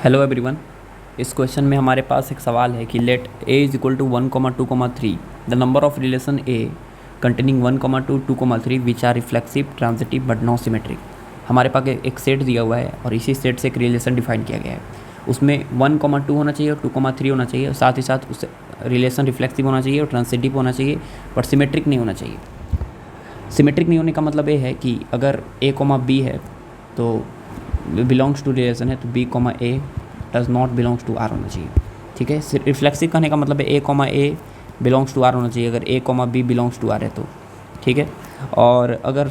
Hello everyone. इस question में हमारे पास एक सवाल है कि let a is equal to 1,2,3 the number of relation a containing 1,2 2,3 which are reflexive transitive but not symmetric. हमारे पास एक सेट दिया हुआ है और इसी सेट से एक रिलेशन डिफाइन किया गया है। उसमें 1,2 होना चाहिए और 2,3 होना चाहिए और साथ ही साथ उस रिलेशन रिफ्लेक्सिव होना चाहिए और ट्रांजिटिव होना चाहिए बट सिमेट्रिक नहीं होना चाहिए। सिमेट्रिक नहीं होने का मतलब ये है कि अगर a, b है तो बिलोंग्स टू रिलेशन है तो b, a does not belongs to r होना चाहिए। ठीक है। रिफ्लेक्सिव कहने का मतलब है a बिलोंग्स टू r होना चाहिए अगर a, b belongs to r है तो। ठीक है। और अगर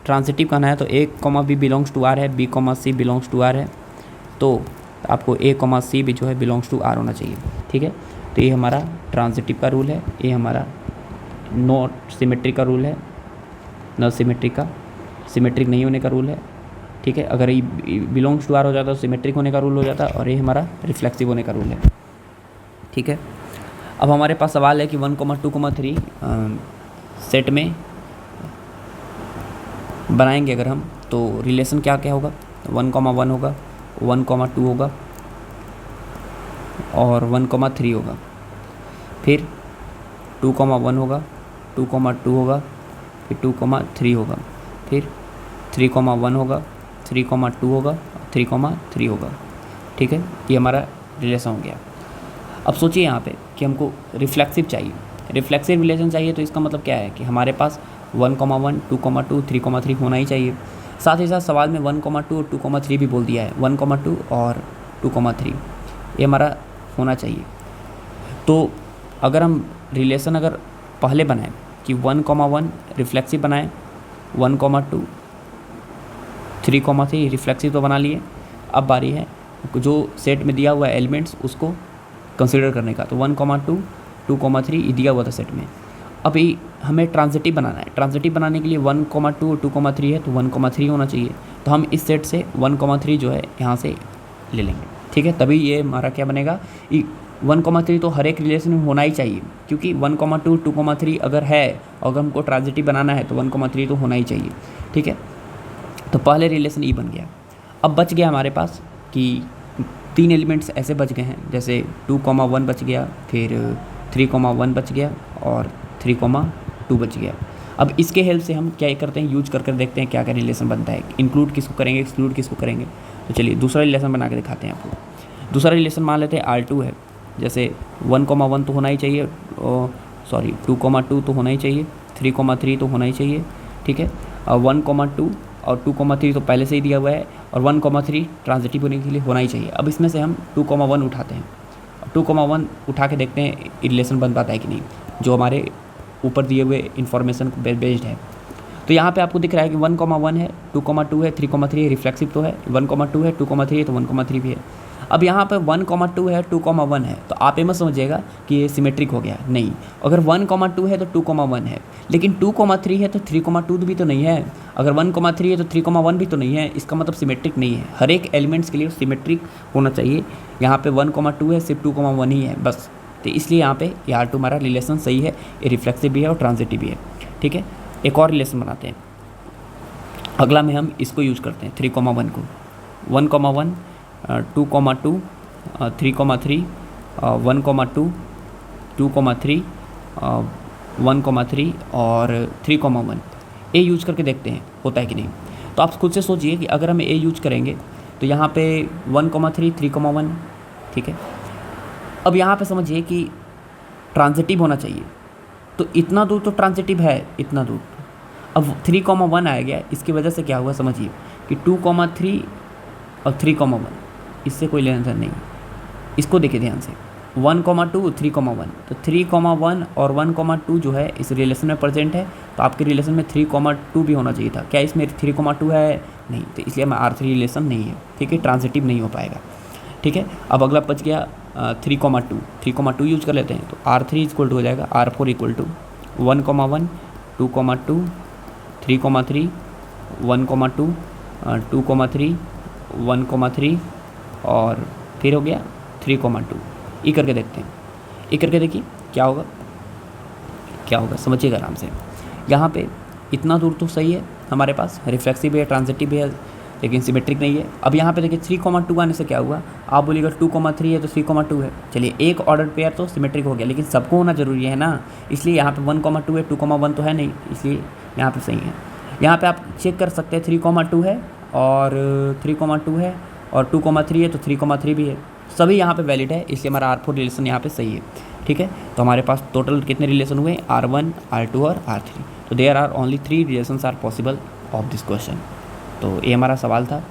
ट्रांजिटिव कहना है तो a, b belongs to r है, b, c belongs to r है तो आपको a, c भी जो है बिलोंग्स टू r होना चाहिए। ठीक है। तो ये हमारा ट्रांजिटिव का रूल है, ये हमारा नॉट सिमेट्रिक का रूल है, नॉट सिमेट्रिक का सिमेट्रिक नहीं होने का रूल है। ठीक है। अगर ये बिलोंग्स टू आर हो जाता तो सिमेट्रिक होने का रूल हो जाता और ये हमारा रिफ्लेक्सिव होने का रूल है। ठीक है। अब हमारे पास सवाल है कि 1,2,3 सेट में बनाएंगे अगर हम तो रिलेशन क्या क्या होगा। 1,1 होगा, 1,2 होगा और 1,3 होगा। फिर 2,1 होगा, 2,2 होगा, फिर 2,3 होगा, फिर 3,1 होगा, 3,2 होगा, 3,3 होगा। ठीक है। ये हमारा रिलेशन हो गया। अब सोचिए यहाँ पे कि हमको रिफ्लेक्सिव चाहिए, रिफ्लेक्सिव रिलेशन चाहिए तो इसका मतलब क्या है कि हमारे पास 1,1, 2,2, 3,3 होना ही चाहिए। साथ ही साथ सवाल में 1,2 और 2,3 भी बोल दिया है, 1,2 और 2,3 ये हमारा होना चाहिए। तो अगर हम रिलेशन अगर पहले बनाएं कि 1,1 रिफ्लेक्सिव बनाएं, 1,2 3,3 रिफ्लेक्सिव तो बना लिए। अब बारी है जो सेट में दिया हुआ है एलिमेंट्स उसको कंसिडर करने का। तो 1,2 2,3 दिया हुआ था सेट में। अभी हमें ट्रांजिटिव बनाना है। ट्रांजिटिव बनाने के लिए 1,2 और 2,3 है तो 1,3 होना चाहिए। तो हम इस सेट से 1,3 जो है यहाँ से ले लेंगे। ठीक है। तभी ये हमारा क्या बनेगा, 1,3 तो हर एक रिलेशन में होना ही चाहिए क्योंकि 1,2 2,3 अगर है और अगर हमको ट्रांजिटिव बनाना है तो 1,3 तो होना ही चाहिए। ठीक है। तो पहले रिलेशन ई बन गया। अब बच गया हमारे पास कि 3 एलिमेंट्स ऐसे बच गए हैं, जैसे 2,1 बच गया, फिर 3,1 बच गया और 3,2 बच गया। अब इसके हेल्प से हम क्या करते हैं, यूज कर देखते हैं क्या क्या रिलेशन बनता है, इंक्लूड किसको करेंगे, एक्सक्लूड किसको करेंगे। तो चलिए दूसरा रिलेशन बना के दिखाते हैं आपको। दूसरा रिलेशन मान लेते हैं R2 है। जैसे 1,1 तो होना ही चाहिए, 2,2 तो होना ही चाहिए, 3,3 तो होना ही चाहिए। ठीक है। 1,2 और 2,3 तो पहले से ही दिया हुआ है और 1,3 ट्रांजिटिव होने के लिए होना ही चाहिए। अब इसमें से हम 2,1 उठाते हैं, 2,1 उठा के देखते हैं रिलेशन बन पाता है कि नहीं, जो हमारे ऊपर दिए हुए इन्फॉर्मेशन को बेस्ड है। तो यहाँ पे आपको दिख रहा है कि 1,1 है, 2,2 है, 3,3 है, रिफ्लेक्सिव तो है, 1,2 है, 2,3 है तो 1,3 भी है। अब यहाँ पे 1,2 है, 2,1 है तो आप ये मत समझिएगा कि ये सिमेट्रिक हो गया, नहीं। अगर 1,2 है तो 2,1 है, लेकिन 2,3 है तो 3,2 भी तो नहीं है। अगर 1,3 है तो 3,1 भी तो नहीं है, इसका मतलब सिमेट्रिक नहीं है। हर एक एलिमेंट्स के लिए सिमेट्रिक होना चाहिए। यहाँ पे 1,2 है, सिर्फ 2,1 ही है बस। तो इसलिए यहाँ पे R2 हमारा रिलेशन सही है, ये रिफ्लेक्सिव भी है और ट्रांजिटिव भी है। ठीक है। एक और रिलेशन बनाते हैं। अगला में हम इसको यूज करते हैं 3,1 को। 1,1 2,2 3,3 1,2 2,3 1,3 और 3,1 ए यूज करके देखते हैं होता है कि नहीं। तो आप खुद से सोचिए कि अगर हम ए यूज करेंगे तो यहाँ पे 1,3 3,1। ठीक है। अब यहाँ पे समझिए कि ट्रांजिटिव होना चाहिए तो इतना दूर तो ट्रांजिटिव है, इतना दूर। अब 3,1 आ गया, इसकी वजह से क्या हुआ समझिए कि 2,3 और 3,1 इससे कोई लेना देना नहीं। इसको देखिए ध्यान से, 1,2 3,1 तो 3,1 और 1,2 जो है इस रिलेशन में प्रेजेंट है तो आपके रिलेशन में 3,2 भी होना चाहिए था। क्या इसमें 3,2 है? नहीं, तो इसलिए हमारा R3 रिलेशन नहीं है। ठीक है। ट्रांजिटिव नहीं हो पाएगा। ठीक है। अब अगला बच गया 3,2 यूज कर लेते हैं तो R3 इक्वल टू हो जाएगा R4 इक्वल टू 1,1 2,2 3,3 1,2 2,3 1,3 और फिर हो गया 3,2। ये करके देखते हैं, ये करके देखिए क्या होगा, क्या होगा समझिएगा आराम से। यहाँ पे इतना दूर तो सही है, हमारे पास रिफ्लेक्सिव है, ट्रांजिटिव है, लेकिन सिमेट्रिक नहीं है। अब यहाँ पे देखिए 3,2 आने से क्या हुआ, आप बोलिएगा 2,3 है तो 3,2 है। चलिए एक ऑर्डर पेयर तो सिमेट्रिक हो गया, लेकिन सबको होना जरूरी है ना, इसलिए यहाँ पे 1,2 है, 2,1 तो है नहीं, इसलिए यहाँ पे सही है। यहाँ पे आप चेक कर सकते हैं 3,2 है और 3,2 है और 2,3 है तो 3,3 भी है, सभी यहाँ पे वैलिड है, इसलिए हमारा R4 रिलेशन यहाँ पे सही है। ठीक है, तो हमारे पास टोटल कितने रिलेशन हुए, R1, R2 और R3। तो there are only 3 relations are possible of this question. तो ये हमारा सवाल था।